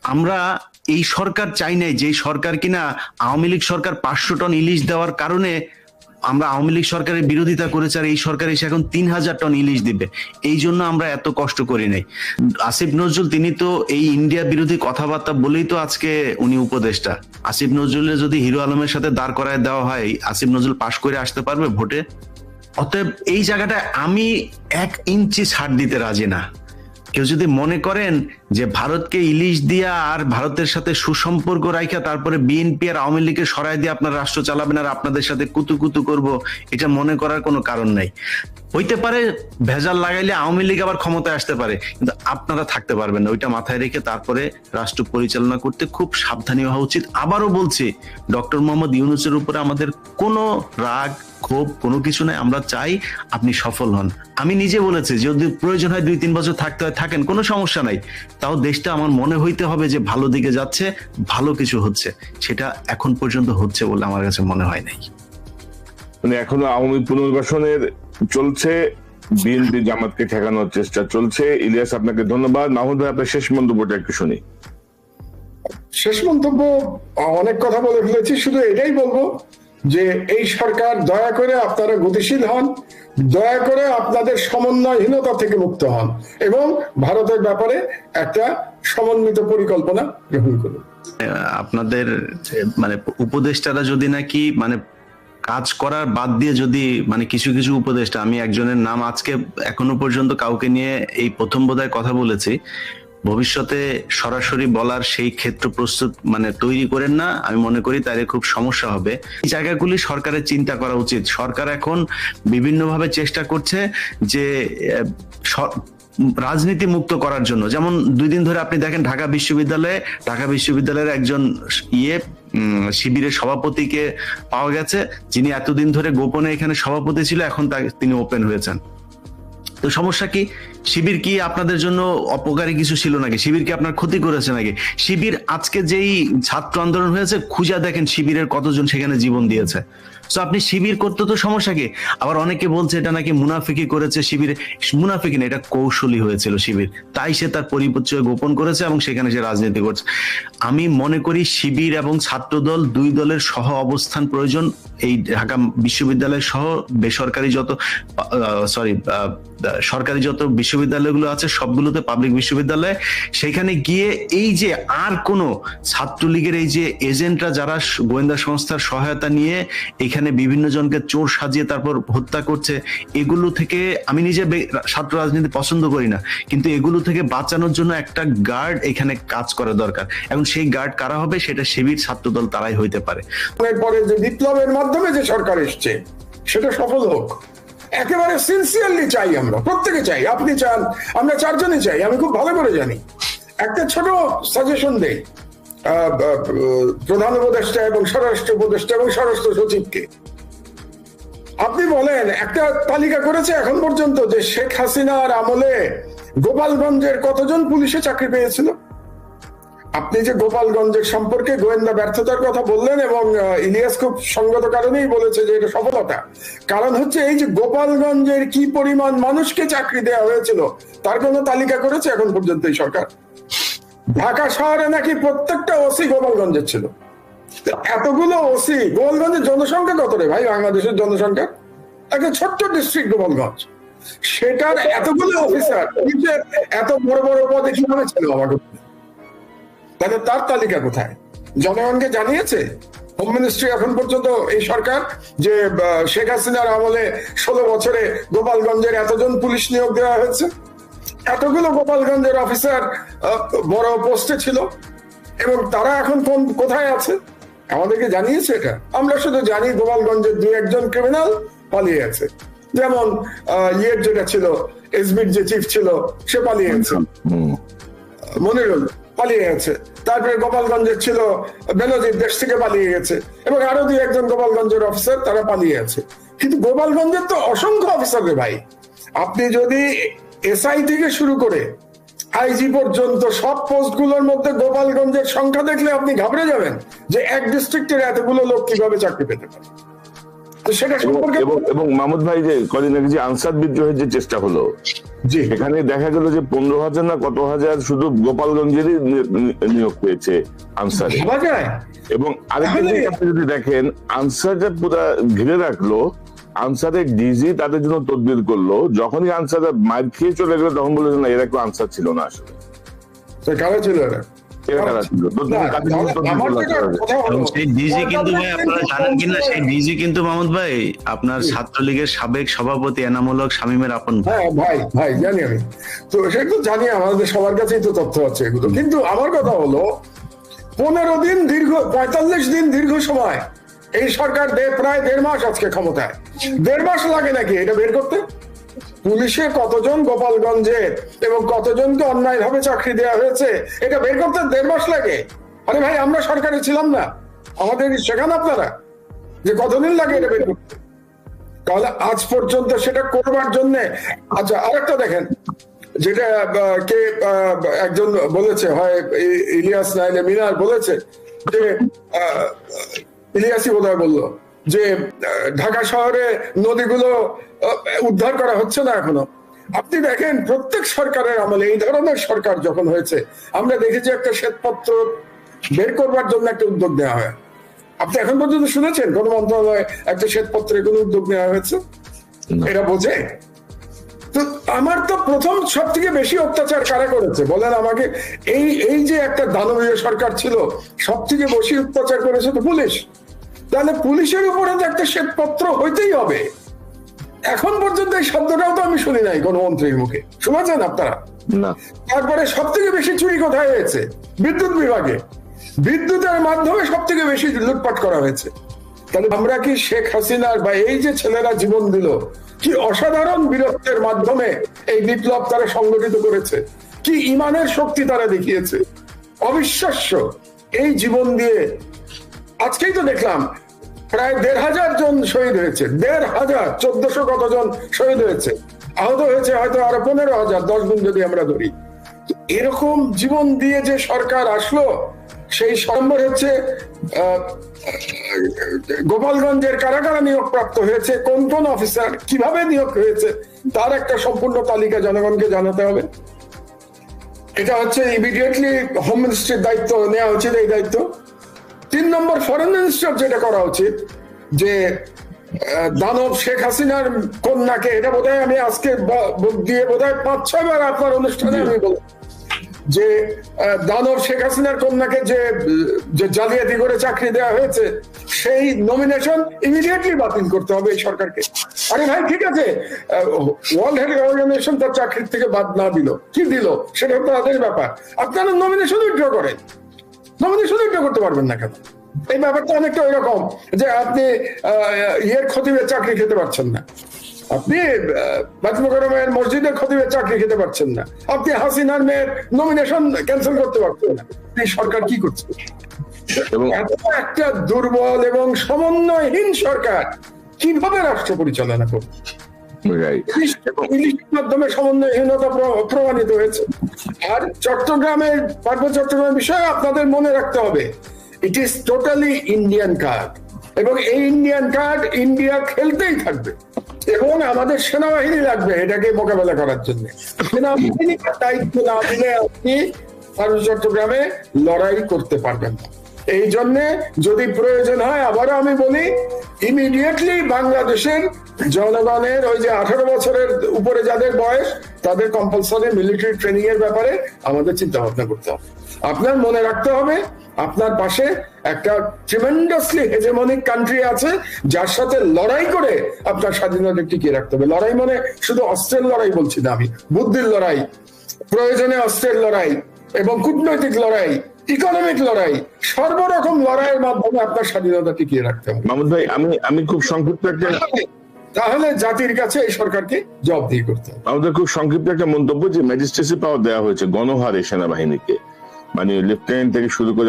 আমরা এই সরকার চাই নাই, যে সরকার কিনা আওয়ামী লীগ সরকার 500 টন ইলিশ দেওয়ার কারণে আমরা আওয়ামী লীগ সরকারের বিরোধিতা করেছি, আর এই সরকার এসে এখন 3000 টন ইলিশ দিবে, এই জন্য আমরা এত কষ্ট করি নাই। আসিফ নজরুল তিনি তো এই ইন্ডিয়া বিরোধী কথাবার্তা বলেই তো আজকে উনি উপদেষ্টা। আসিফ নজরুলের যদি হিরো আলমের সাথে দাঁড় করায় দেওয়া হয়, আসিফ নজরুল পাশ করে আসতে পারবে ভোটে? অতএব এই জায়গাটায় আমি 1 ইঞ্চি ছাড় দিতে রাজি না। কেউ যদি মনে করেন যে ভারতকে ইলিশ দিয়া আর ভারতের সাথে সুসম্পর্ক রাখা তারপরে বিএনপি আর আওয়ামী লীগের সরাই দিয়ে আপনার রাষ্ট্র চালাবেন আর আপনাদের সাথে কুতু করব, এটা মনে করার কোনো কারণ নাই। হইতে পারে ভেজাল লাগাইলে আওয়ামী লীগ আবার ক্ষমতায় আসতে পারে, কিন্তু আপনারা থাকতে পারবেন না। ওইটা মাথায় রেখে তারপরে রাষ্ট্র পরিচালনা করতে খুব সাবধানী হওয়া উচিত। আবারও বলছি, ডক্টর মোহাম্মদ ইউনূসের উপরে আমাদের কোনো রাগ ক্ষোভ কোনো কিছু নাই। আমরা চাই আপনি সফল হন। আমি নিজে বলেছি যদি প্রয়োজন হয় 2-3 বছর থাকতে হয় থাকেন, কোনো সমস্যা নাই। তাও দেশটা আমার মনে হইতে হবে যে ভালো দিকে যাচ্ছে, ভালো কিছু হচ্ছে। সেটা এখন পর্যন্ত হচ্ছে বলে আমার কাছে মনে হয় নাই। মানে এখনো আওয়ামী পুনর্বাসনের চলছে, বিএনপি জামাতকে ঠেকানোর চেষ্টা চলছে। ইলিয়াস, আপনাকে ধন্যবাদ। মাহমুদ ভাই, আপনার শেষ মন্তব্যটা একটু শুনি। শেষ মন্তব্য অনেক কথা বলে ফেলেছি, শুধু এটাই বলবো যে এই সরকার দয়া করে আপনারা গতিশীল হন, দয়া করে আপনাদের সমন্বয়হীনতা থেকে মুক্ত হন এবং ভারতের ব্যাপারে একটা সমন্বিত পরিকল্পনা গ্রহণ করুন। আপনাদের মানে উপদেষ্টারা যদি নাকি মানে কাজ করার বাদ দিয়ে যদি মানে কিছু কিছু উপদেষ্টা, আমি একজনের নাম আজকে এখনো পর্যন্ত কাউকে নিয়ে এই প্রথম বোধহয় কথা বলেছি, ভবিষ্যতে সরাসরি বলার সেই ক্ষেত্র প্রস্তুত মানে তৈরি করেন না, আমি মনে করি তাহলে খুব সমস্যা হবে। এই জায়গাগুলি সরকারের চিন্তা করা উচিত। সরকার এখন বিভিন্নভাবে চেষ্টা করছে যে রাজনীতি মুক্ত করার জন্য। যেমন 2 দিন ধরে আপনি দেখেন ঢাকা বিশ্ববিদ্যালয়ের একজন শিবিরের সভাপতিকে পাওয়া গেছে, যিনি এতদিন ধরে গোপনে এখানে সভাপতি ছিল, এখন তিনি ওপেন হয়েছেন। তো সমস্যা কি? শিবির কি আপনাদের জন্য অপকারী কিছু ছিল নাকি? শিবির কি আপনার ক্ষতি করেছে নাকি? শিবির আজকে যেই ছাত্র আন্দোলন হয়েছে, খুঁজা দেখেন শিবিরের কতজন সেখানে জীবন দিয়েছে। তো আপনি শিবির করতে তো সমস্যা কি? আবার অনেকে বলছে এটা নাকি মুনাফিকি করেছে শিবির। মুনাফিকি না, এটা কৌশলী হয়েছিল শিবির, তাই সে তার পরিচয় গোপন করেছে এবং সেখানে সে রাজনীতি করছে। আমি মনে করি শিবির এবং ছাত্রদল 2 দলের সহ অবস্থান প্রয়োজন। এই ঢাকা বিশ্ববিদ্যালয় সহ বেসরকারি যত সরকারি যত বিশ্ববিদ্যালয়গুলো আছে সবগুলোতে পাবলিক বিশ্ববিদ্যালয়, সেখানে গিয়ে এই যে আর কোন ছাত্রলীগের এই যে এজেন্টরা যারা গোয়েন্দা সংস্থার সহায়তা নিয়ে এখানে বিভিন্ন জনকে চোর সাজিয়ে তারপর হত্যা করছে, এগুলো থেকে আমি নিজে ছাত্র রাজনীতি পছন্দ করি না, কিন্তু এগুলো থেকে বাঁচানোর জন্য একটা গার্ড এখানে কাজ করা দরকার। এবং সেই গার্ড কারা হবে? সেটা শিবির ছাত্রদল তারাই হইতে পারে। এরপরে যে বিপ্লবের মাধ্যমে যে সরকার এসছে সেটা সফল হোক, একেবারে সিনসিয়ারলি চাই, আমরা প্রত্যেকে চাই। আপনি চান, আমরা 4 জনই চাই, আমি খুব ভালো করে জানি। একটা ছোট সাজেশন দেই প্রধান উপদেষ্টা এবং স্বরাষ্ট্র উপদেষ্টা এবং স্বরাষ্ট্র সচিবকে। আপনি বলেন, একটা তালিকা করেছে এখন পর্যন্ত যে শেখ হাসিনার আমলে গোপালগঞ্জের কতজন পুলিশে চাকরি পেয়েছিল? আপনি যে গোপালগঞ্জের সম্পর্কে গোয়েন্দা ব্যর্থতার কথা বললেন এবং ইলিয়াস খুব সঙ্গত কারণেই বলেছে যে এটা সফলতা। কারণ হচ্ছে এই যে গোপালগঞ্জের কি পরিমাণ মানুষকে চাকরি দেওয়া হয়েছিল তার কোনো তালিকা করেছে এখন পর্যন্ত এই সরকার? ঢাকা শহরে নাকি প্রত্যেকটা ওসি গোপালগঞ্জের ছিল। এতগুলো ওসি, গোপালগঞ্জের জনসংখ্যা কত রে ভাই? বাংলাদেশের জনসংখ্যা একটা ছোট্ট ডিস্ট্রিক্ট গোপালগঞ্জ, সেটার এতগুলো অফিসার এত বড় বড় পদে কিভাবে ছিল আমাকে? তাহলে তার তালিকা কোথায়? জনগণকে জানিয়েছে হোম মিনিস্ট্রি এখন পর্যন্ত এই সরকার যে শেখ হাসিনার আমলে 16 বছরে গোপালগঞ্জের এতজন পুলিশ নিয়োগ দেওয়া হয়েছে, এতগুলো গোপালগঞ্জের অফিসার বড় পোস্টে ছিল এবং তারা এখন কোথায় আছে আমাদেরকে জানিয়েছে? এটা আমরা শুধু জানি গোপালগঞ্জের 2-1 ক্রিমিনাল পালিয়ে আছে। যেমন ইয়ের যেটা ছিল, এসবির যে চিফ ছিল সে পালিয়ে গেছে, মনিরুল পালিয়ে গেছে। তারপরে গোপালগঞ্জের ছিল বেনজির, দেশ থেকে পালিয়ে গেছে, এবং আরো 2-1 গোপালগঞ্জের অফিসার তারা পালিয়ে আছে। কিন্তু গোপালগঞ্জের তো অসংখ্য অফিসার রে ভাই। আপনি যদি এসআই থেকে শুরু করে আইজি পর্যন্ত সব পোস্ট গুলোর মধ্যে গোপালগঞ্জের সংখ্যা দেখলে আপনি ঘাবড়ে যাবেন যে এক ডিস্ট্রিক্টের এতগুলো লোক কিভাবে চাকরি পেতে পারে। তো সেটা সম্পর্কে এবং মাহমুদ ভাই যে কদিন আগে যে আনসার বিদ্রোহের যে চেষ্টা হলো, জি এখানে দেখা গেল যে 15,000 না কত হাজার শুধু গোপালগঞ্জেরই নিয়োগ পেয়েছে আনসারে। ভাবা যায়। এবং আরেকটা জিনিস আপনি যদি দেখেন, আনসারটা পুরো ঘিরে রাখলো, আনসারের ডিজি তাদের জন্য তদবির করলো, যখনই আনসার মার খেয়ে চলে গেলো তখন বললো না এরা কেউ আনসার ছিল না, আসলে তো কারা ছিল এরা? এরা কারা ছিল। সেই ডিজি কিন্তু ভাই আপনারা জানেন কিনা, সেই ডিজি কিন্তু মাহমুদ ভাই আপনার ছাত্রলীগের সাবেক সভাপতি এনামুল হক শামীমের আপন ভাই। হ্যাঁ ভাই ভাই জানি আমি, তো সেটা তো জানি, আমাদের সবার কাছেই তো তথ্য আছে এগুলো। কিন্তু আমার কথা হলো 15 দিন দীর্ঘ 45 দিন দীর্ঘ সময় এই সরকার প্রায় 1.5 মাস আজকে ক্ষমতায়, 1.5 মাস লাগে নাকি এটা বের করতে? পুলিশে কতজন গোপালগঞ্জের এবং কতজনকে অন্যায় ভাবে চাকরি দেওয়া হয়েছে এটা বের করতে 1.5 মাস লাগে? আরে ভাই আমরা সরকারে ছিলাম না, আমাদের শেখান আপনারা যে কতদিন লাগে এটা বের করতে। তাহলে আজ পর্যন্ত সেটা করবার জন্য, আচ্ছা আরেকটা দেখেন, যেটা কে একজন বলেছে, হয় ইলিয়াস নাইলে মিনার বলেছে যে ইলিয়াসই বোধহয় বললো যে ঢাকা শহরে নদীগুলো উদ্ধার করা হচ্ছে না এখনো। আপনি দেখেন প্রত্যেক সরকারের আমলে, এই ধরনের সরকার যখন হয়েছে, আমরা দেখেছি একটা শ্বেতপত্র বের করবার জন্য একটা উদ্যোগ নেওয়া হয়। আপনি এখন পর্যন্ত শুনেছেন কোন মন্ত্রণালয়ে একটা শ্বেতপত্রের কোন উদ্যোগ নেওয়া হয়েছে? এটা বোঝে তো। আমার তো প্রথম সব থেকে বেশি অত্যাচার কারা করেছে বলেন আমাকে? এই যে একটা দানবীয় সরকার ছিল, সব থেকে বেশি অত্যাচার করেছে তো পুলিশ। তাহলে পুলিশের উপরে তো একটা শ্বেতপত্র হইতেই হবে। এখন পর্যন্ত এই শব্দটাও তো আমি শুনি নাই কোন মন্ত্রীর মুখে, শুনেছেন আপনারা? না। তারপরে সব থেকে বেশি চুরি কোথায় হয়েছে? বিদ্যুৎ বিভাগে, বিদ্যুতের মাধ্যমে সব থেকে বেশি লুটপাট করা হয়েছে। তাহলে আমরা কি শেখ হাসিনার বা এই যে ছেলেরা জীবন দিল, কি অসাধারণ বীরত্বের মাধ্যমে এই বিপ্লব তারা সংগঠিত করেছে, কি ইমানের শক্তি তারা দেখিয়েছে, অবিশ্বাস্য। এই জীবন দিয়ে আজকেই তো দেখলাম প্রায় 1,500 জন শহীদ হয়েছে, 1,500, 1400 কতজন শহীদ হয়েছে, আহত হয়েছে হয়তো আরো 15,000, 10 গুণ যদি আমরা ধরি। এরকম জীবন দিয়ে যে সরকার আসলো, সেই নম্বর হচ্ছে গোপালগঞ্জের কারা কারা নিয়োগ প্রাপ্ত হয়েছে, কোন কোন অফিসার কিভাবে নিয়োগ হয়েছে, তার একটা সম্পূর্ণ তালিকা জনগণকে জানাতে হবে। এটা হচ্ছে ইমিডিয়েটলি হোম মিনিস্ট্রির দায়িত্ব নেওয়া উচিত, এই দায়িত্ব। 3 নম্বর ফরেন মিনিস্টার যেটা করা উচিত, যে দানব শেখ হাসিনার কন্যাকে, এটা বোধহয় আমি আজকে দিয়ে বোধহয় 5-6 বার আপনার অনুষ্ঠানে আমি বলি যে দানব শেখ হাসিনার কন্যাকে যে জালিয়াতি করে চাকরি দেওয়া হয়েছে, সেই নমিনেশন ইমিডিয়েটলি বাতিল করতে হবে এই সরকারকে। আরে ভাই ঠিক আছে, ওয়ার্ল্ড হেলথ অর্গানাইজেশন তার চাকরির থেকে বাদ না দিল, কি দিল সেটা তো তাদের ব্যাপার। আপনারা নমিনেশন উইথড্র করেন, নমিনেশন উইথড্র করতে পারবেন না কেন? এই ব্যাপারটা অনেকটা এরকম যে আপনি খতিবের চাকরি খেতে পারছেন না, আপনি বাজমুকরমের মসজিদের খতিবের চাকরি খেতে পারছেন না, আপনি হাসিনার মেয়ের নমিনেশন ক্যান্সেল করতে পারছেন না। এই সরকার কি করছে? এত একটা দুর্বল এবং সমন্বয়হীন সরকার কিভাবে রাষ্ট্র পরিচালনা করবে? ইলিশের মাধ্যমে সমন্বয়হীনতা প্রমাণিত হয়েছে। আর চট্টগ্রামের পার্বত্য চট্টগ্রামের বিষয়ে আপনাদের মনে রাখতে হবে, it is totally Indian card, এবং এই ইন্ডিয়ান কার্ড ইন্ডিয়া খেলতেই থাকবে, এবং আমাদের সেনাবাহিনী লাগবে এটাকে মোকাবেলা করার জন্য। সেনাবাহিনীর দায়িত্ব না দিলে আপনি পার্বত্য চট্টগ্রামে লড়াই করতে পারবেন না। এই জন্য যদি প্রয়োজন হয়, আবারও আমি বলি, ইমিডিয়েটলি বাংলাদেশের জনগণের ওই যে 18 বছরের উপরে যাদের বয়স, তাদের কম্পালসারি মিলিটারি ট্রেনিং এর ব্যাপারে আমাদের চিন্তা ভাবনা করতে হবে। আপনার মনে রাখতে হবে আপনার পাশে একটা ট্রিমেন্ডাসলি হেজেমনিক কান্ট্রি আছে, যার সাথে লড়াই করে আপনার স্বাধীনতা টিকিয়ে রাখতে হবে। লড়াই মানে শুধু অস্ত্রের লড়াই বলছি না আমি, বুদ্ধির লড়াই, প্রয়োজনে অস্ত্রের লড়াই, এবং কূটনৈতিক লড়াই, ইকোনমিক লড়াই, সর্বরকম লড়াইয়ের মাধ্যমে আপনার স্বাধীনতা টিকিয়ে রাখতে হবে। মাহমুদ ভাই, আমি খুব সংক্ষিপ্ত একটা, তাহলে জাতির কাছে এই সরকারকে জবাবদিহি করতে হবে। আমাদের খুব সংক্ষিপ্ত একটা মন্তব্য, যে ম্যাজিস্ট্রেসি পাওয়ার দেওয়া হয়েছে গণহারে সেনাবাহিনীকে, মানে লেফটেন্যান্ট থেকে শুরু করে